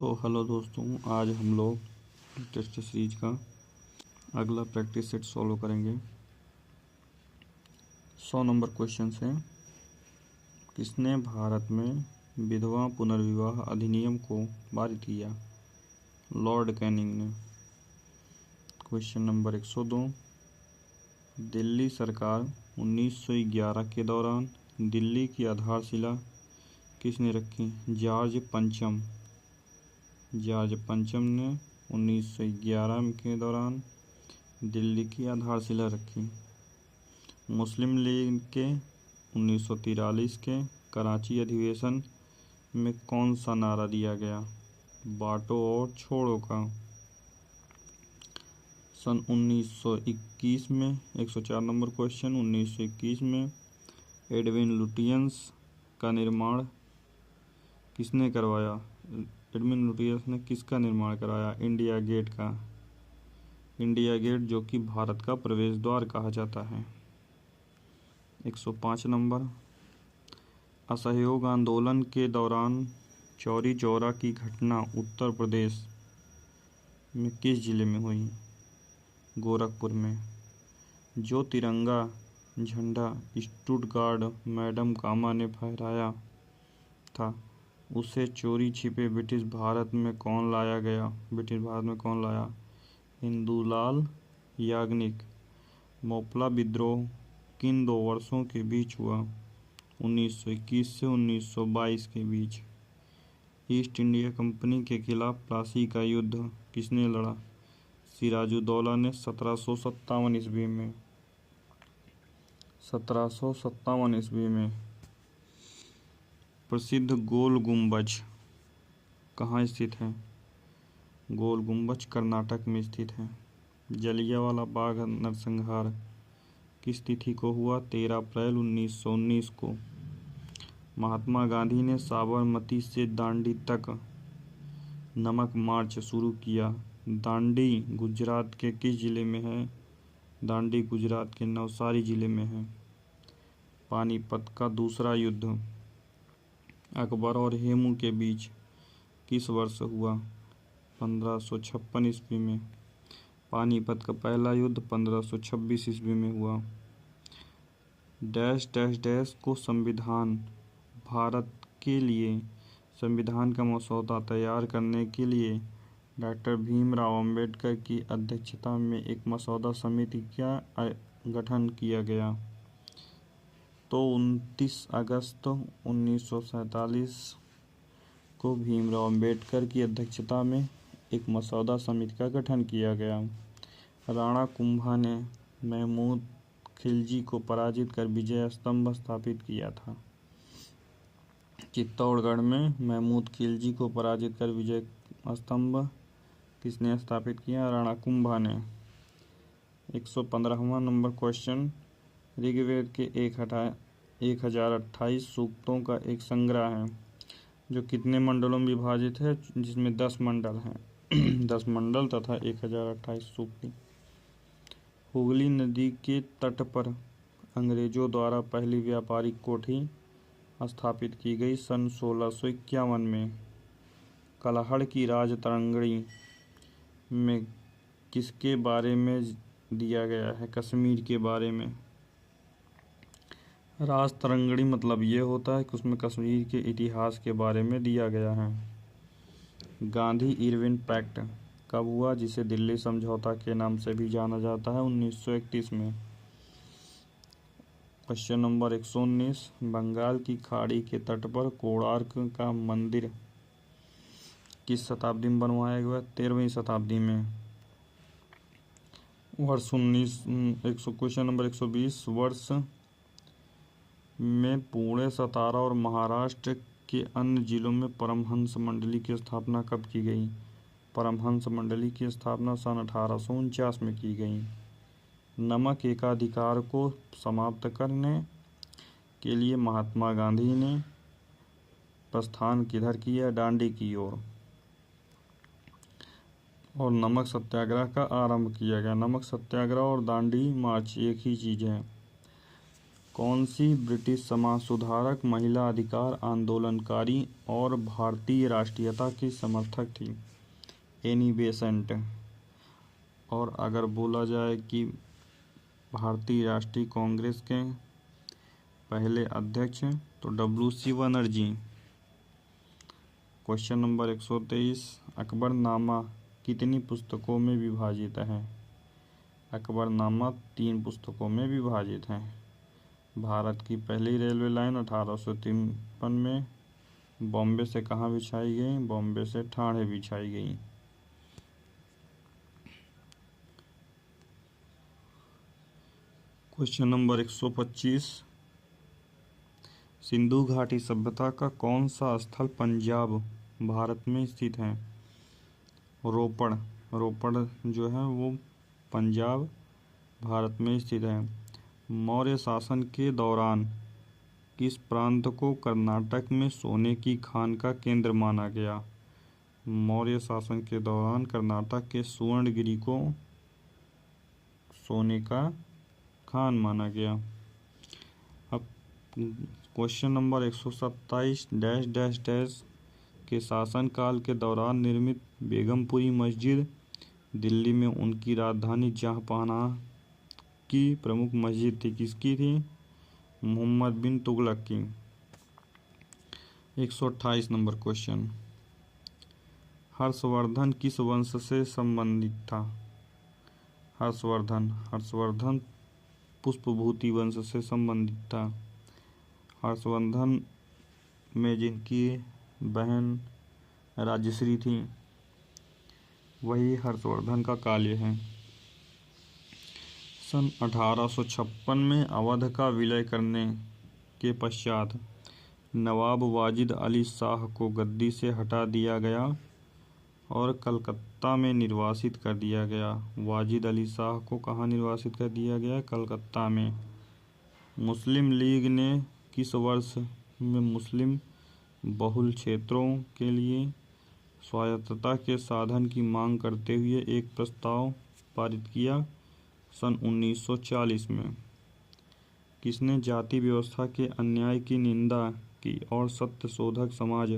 तो हेलो दोस्तों, आज हम लोग टेस्ट सीरीज का अगला प्रैक्टिस सेट सॉल्व करेंगे। 100 नंबर क्वेश्चन है। किसने भारत में विधवा पुनर्विवाह अधिनियम को पारित किया? लॉर्ड कैनिंग ने। Question number 102। दिल्ली सरकार 1911 के दौरान दिल्ली की आधारशिला किसने रखी? जॉर्ज पंचम ने 1911 के दौरान दिल्ली की आधारशिला रखी। मुस्लिम लीग के 1943 के कराची अधिवेशन में कौन सा नारा दिया गया? बांटो और छोड़ो का। सन 1921 में 104 नंबर क्वेश्चन। 1921 में एडविन लुटियंस का निर्माण किसने करवाया? एडविन लुटियंस ने किसका निर्माण कराया? इंडिया गेट का। इंडिया गेट जो कि भारत का प्रवेश द्वार कहा जाता है। 105 नंबर। असहयोग आंदोलन के दौरान चौरी चौरा की घटना उत्तर प्रदेश में किस जिले में हुई? गोरखपुर में। जो तिरंगा झंडा स्टुटगार्ड मैडम कामा ने फहराया था, उसे चोरी छिपे ब्रिटिश भारत में कौन लाया? हिंदूलाल याग्निक। मोपला विद्रोह किन 2 वर्षों के बीच हुआ? 1921 से 1922 के बीच। ईस्ट इंडिया कंपनी के खिलाफ प्लासी का युद्ध किसने लड़ा? सिराजुद्दौला ने 1757 ईस्वी में। 1757 ईस्वी में। प्रसिद्ध गोल गुंबज कहाँ स्थित है? गोल गुंबज कर्नाटक में स्थित है। जलियांवाला बाग नरसंहार किस तिथि को हुआ? 13 अप्रैल 1919 को। महात्मा गांधी ने साबरमती से दांडी तक नमक मार्च शुरू किया। दांडी गुजरात के किस जिले में है? दांडी गुजरात के नवसारी जिले में है। पानीपत का दूसरा युद्ध अकबर और हेमू के बीच किस वर्ष हुआ? 1556 ईस्वी में। पानीपत का पहला युद्ध 1526 ईस्वी में हुआ। डैश डैश डैश को संविधान भारत के लिए संविधान का मसौदा तैयार करने के लिए डॉक्टर भीमराव अंबेडकर की अध्यक्षता में एक मसौदा समिति का गठन किया गया। तो 29 अगस्त 1947 को भीमराव अंबेडकर की अध्यक्षता में एक मसौदा समिति का गठन किया गया। राणा कुंभा ने महमूद खिलजी को पराजित कर विजय स्तंभ स्थापित किया था। चित्तौड़गढ़ में महमूद खिलजी को पराजित कर विजय स्तंभ किसने स्थापित किया? राणा कुंभा ने। 115वां नंबर क्वेश्चन। ऋग्वेद के 1028 सूक्तों का एक संग्रह है जो कितने मंडलों में विभाजित है? जिसमें 10 मंडल हैं। 10 मंडल तथा 1028 सूक्त। हुगली नदी के तट पर अंग्रेजों द्वारा पहली व्यापारिक कोठी स्थापित की गई सन 1651 में। कलहड़ की राज तरंगणी में किसके बारे में दिया गया है? कश्मीर के बारे में। राज तरंगणी मतलब ये होता है कि उसमें कश्मीर के इतिहास के बारे में दिया गया है। गांधी इरविन पैक्ट कब हुआ, जिसे दिल्ली समझौता के नाम से भी जाना जाता है? 1931 में। Question number 119। बंगाल की खाड़ी के तट पर कोणार्क का मंदिर किस शताब्दी में बनवाया गया? 13वीं शताब्दी में। Question number 120। वर्ष में पुणे, सतारा और महाराष्ट्र के अन्य जिलों में परमहंस मंडली की स्थापना कब की गई? परमहंस मंडली की स्थापना सन 1849 में की गई। नमक एकाधिकार को समाप्त करने के लिए महात्मा गांधी ने प्रस्थान किधर किया? दांडी की ओर। और नमक सत्याग्रह का आरंभ किया गया। नमक सत्याग्रह और दांडी मार्च एक ही चीज़ है। कौन सी ब्रिटिश समाज सुधारक, महिला अधिकार आंदोलनकारी और भारतीय राष्ट्रीयता की समर्थक थी? Annie Besant. और अगर बोला जाए कि भारतीय राष्ट्रीय कांग्रेस के पहले अध्यक्ष, तो WC Banerjee. Question number 123, Akbarnama कितनी पुस्तकों में विभाजित है? अकबरनामा 3 पुस्तकों में विभाजित है। भारत की पहली रेलवे लाइन 1853 में बॉम्बे से कहाँ बिछाई गई? बॉम्बे से ठाणे बिछाई गई। क्वेश्चन नंबर 125, सिंधु घाटी सभ्यता का कौन सा स्थल पंजाब भारत में स्थित है? रोपड़। रोपड़ जो है वो पंजाब भारत में स्थित है। मौर्य शासन के दौरान किस प्रांत को कर्नाटक में सोने की खान का केंद्र माना गया? मौर्य शासन के दौरान कर्नाटक के सुवर्णगिरी को सोने का खान माना गया। अब question number 127, dash dash dash के शासनकाल के दौरान निर्मित बेगमपुरी मस्जिद दिल्ली में उनकी राजधानी जहांपनाह की प्रमुख मस्जिद थी। किसकी थी? मोहम्मद बिन तुगलक की। 128 नंबर क्वेश्चन, हर्षवर्धन किस वंश से संबंधित था? हर्षवर्धन पुष्पभूति वंश से संबंधित था। हर्षवर्धन में जिनकी बहन राजश्री थी वही हर्षवर्धन का काल्य है। सन 1856 में अवध का विलय करने के पश्चात नवाब वाजिद अली शाह को गद्दी से हटा दिया गया और कलकत्ता में निर्वासित कर दिया गया। वाजिद अली शाह को कहाँ निर्वासित कर दिया गया? कलकत्ता में। मुस्लिम लीग ने किस वर्ष में मुस्लिम बहुल क्षेत्रों के लिए स्वायत्तता के साधन की मांग करते हुए एक प्रस्ताव पारित किया? सन 1940 में। किसने जाति व्यवस्था के अन्याय की निंदा की और सत्य शोधक समाज,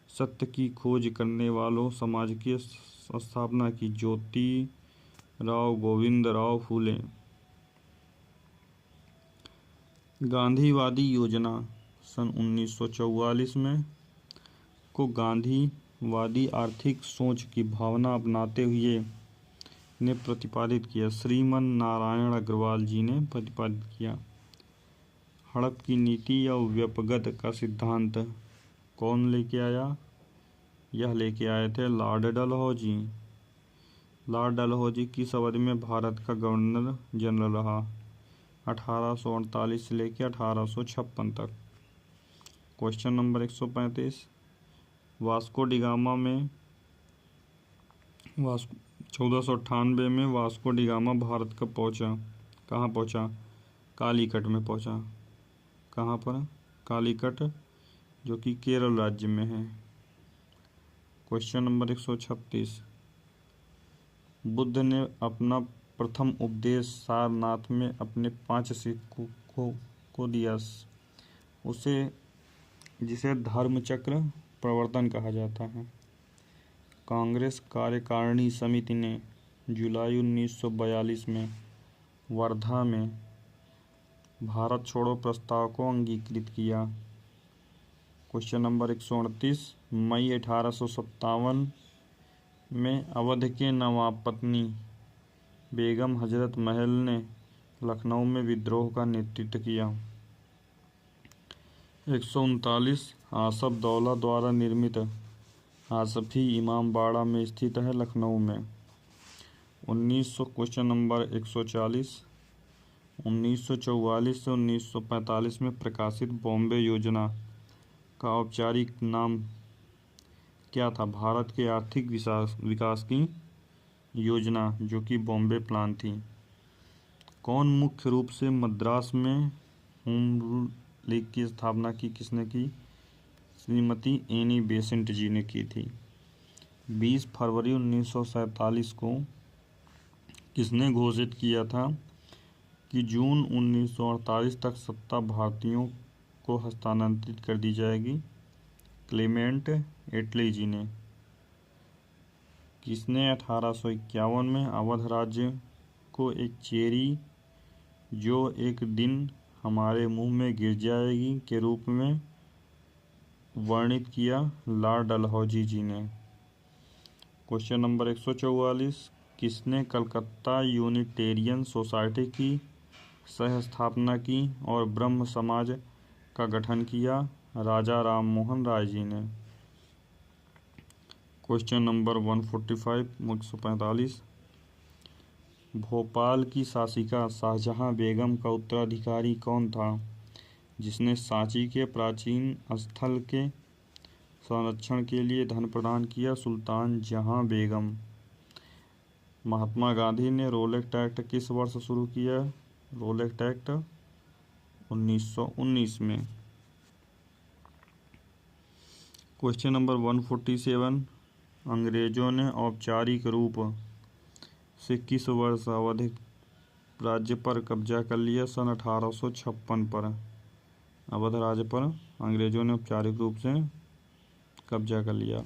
सत्य की खोज करने वालों समाज की स्थापना की? ज्योतिराव गोविंदराव फूले। गांधीवादी योजना सन 1944 में को गांधीवादी आर्थिक सोच की भावना अपनाते हुए ने प्रतिपादित किया? श्रीमन नारायण अग्रवाल जी ने प्रतिपादित किया। हड़प की नीति या व्यपगत का सिद्धांत कौन लेके आया? यह लेके आए थे लॉर्ड डलहौजी। लॉर्ड डलहौजी किस अवधि में भारत का गवर्नर जनरल रहा? 1848 से लेकर 1856 तक। क्वेश्चन नंबर 135, वास्को डिगामा में 1498 में वास्को डिगामा भारत कब पहुंचा? कहाँ पहुंचा? कालीकट में पहुंचा। कहाँ पर? कालीकट, जो कि केरल राज्य में है। क्वेश्चन नंबर 136, बुद्ध ने अपना प्रथम उपदेश सारनाथ में अपने 5 शिष्यों को दिया, उसे जिसे धर्मचक्र प्रवर्तन कहा जाता है। कांग्रेस कार्यकारिणी समिति ने जुलाई 1942 में वर्धा में भारत छोड़ो प्रस्ताव को अंगीकृत किया। क्वेश्चन नंबर 138, मई 1857 में अवध के नवाब पत्नी बेगम हजरत महल ने लखनऊ में विद्रोह का नेतृत्व किया। 139, आसफ दौला द्वारा निर्मित आसफी इमाम बाड़ा में स्थित है, लखनऊ में। 1900 क्वेश्चन नंबर 140, 1944 से 1945 में प्रकाशित बॉम्बे योजना का औपचारिक नाम क्या था? भारत के आर्थिक विकास की योजना, जो कि बॉम्बे प्लान थी। कौन मुख्य रूप से मद्रास में होम रूल लीग की स्थापना की? किसने की? श्रीमती एनी बेसेंट जी ने की थी। 20 फरवरी 1947 को किसने घोषित किया था कि जून 1948 तक सत्ता भारतीयों को हस्तांतरित कर दी जाएगी? क्लेमेंट एटली जी ने। किसने 1851 में अवध राज्य को एक चेरी जो एक दिन हमारे मुंह में गिर जाएगी के रूप में वर्णित किया? लॉर्ड डलहौजी जी ने। क्वेश्चन नंबर 144, किसने कलकत्ता यूनिटेरियन सोसाइटी की सह स्थापना की और ब्रह्म समाज का गठन किया? राजा राम मोहन राय जी ने। क्वेश्चन नंबर 145 145, भोपाल की शासिका शाहजहां बेगम का उत्तराधिकारी कौन था जिसने सांची के प्राचीन स्थल के संरक्षण के लिए धन प्रदान किया? सुल्तान जहां बेगम। महात्मा गांधी ने रोलेट एक्ट किस वर्ष शुरू किया? रोलेट एक्ट 1919 में। क्वेश्चन नंबर 147, अंग्रेजों ने औपचारिक रूप से किस वर्ष अवध राज्य पर कब्जा कर लिया? सन 1856 पर अवध राज्य पर अंग्रेजों ने औपचारिक रूप से कब्जा कर लिया।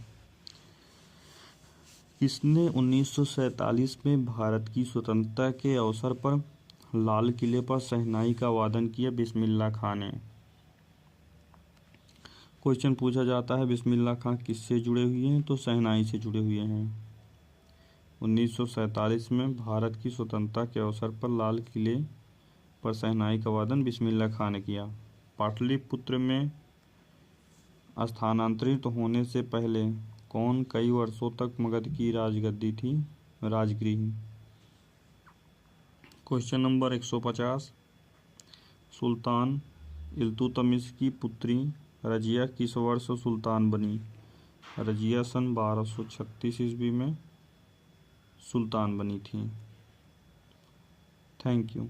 किसने 1947 में भारत की स्वतंत्रता के अवसर पर लाल किले पर शहनाई का वादन किया? बिस्मिल्लाह खां ने। क्वेश्चन पूछा जाता है बिस्मिल्लाह खां किससे जुड़े हुए हैं? तो शहनाई से जुड़े हुए हैं। 1947 में भारत की स्वतंत्रता के अवसर पर लाल किले पर शहनाई का वादन बिस्मिल्लाह खां ने किया। पाटलिपुत्र में स्थानांतरित होने से पहले कौन कई वर्षों तक मगध की राजगद्दी थी? राजगृह। क्वेश्चन नंबर 150, सुल्तान इल्तुतमिश की पुत्री रजिया किस वर्ष सुल्तान बनी? रजिया सन 1236 ईस्वी में सुल्तान बनी थी। Thank you.